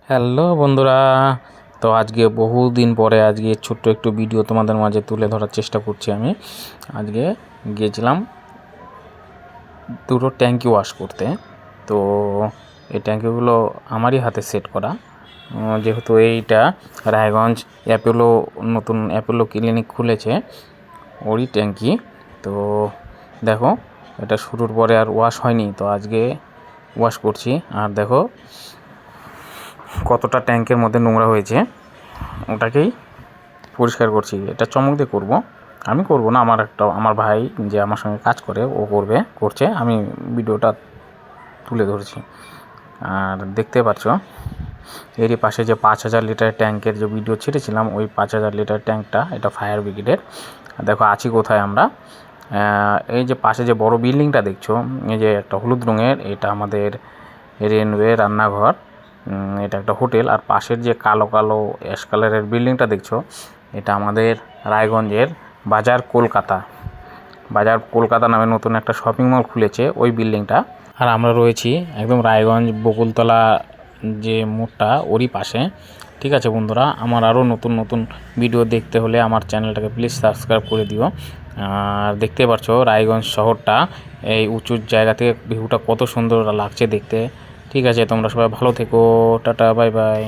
Hello বন্ধুরা, তো আজকে বহুদিন পরে আজকে ছোট্ট একটু ভিডিও তোমাদের মাঝে তুলে ধরার চেষ্টা করছি। আমি আজকে গিয়েছিলাম দুটো ট্যাঙ্কি ওয়াশ করতে। তো এই ট্যাঙ্কিগুলো আমারই হাতে সেট করা, যেহেতু এইটা রায়গঞ্জ নতুন অ্যাপোলো ক্লিনিক খুলেছে, ওরই ট্যাঙ্কি। তো দেখো, এটা শুরুর পরে আর ওয়াশ হয়নি, তো আজকে ওয়াশ করছি। আর দেখো কতটা ট্যাঙ্কের মধ্যে নোংরা হয়েছে, ওটাকেই পরিষ্কার করছি। এটা চমক দিয়ে করবো, আমি করব না, আমার ভাই যে আমার সঙ্গে কাজ করে ও করছে, আমি ভিডিওটা তুলে ধরছি। আর দেখতে পাচ্ছ এরই পাশে যে 5,000 লিটার ট্যাঙ্কের যে ভিডিও ছেড়েছিলাম, ওই 5,000 লিটার ট্যাঙ্কটা, এটা ফায়ার ব্রিগেডের। দেখো আছি কোথায় আমরা। এই যে পাশে যে বড় বিল্ডিংটা দেখছো, এই যে একটা হলুদ রঙের, এটা আমাদের রেলওয়ে রান্নাঘর। এটা একটা হোটেল। আর পাশের যে কালো কালো অ্যাশ কালারের বিল্ডিংটা দেখছো, এটা আমাদের রায়গঞ্জের বাজার কলকাতা নামে নতুন একটা শপিং মল খুলেছে, ওই বিল্ডিংটা। আর আমরা রয়েছি একদম রায়গঞ্জ বকুলতলা যে মোড়টা, ওরই পাশে। ঠিক আছে বন্ধুরা, আমার আরও নতুন নতুন ভিডিও দেখতে হলে আমার চ্যানেলটাকে প্লিজ সাবস্ক্রাইব করে দিও। আর দেখতে পাচ্ছ রায়গঞ্জ শহরটা এই উঁচু জায়গা থেকে ভিউটা কত সুন্দর লাগছে দেখতে। ঠিক আছে, তোমরা সবাই ভালো থেকো, টাটা, বাই বাই।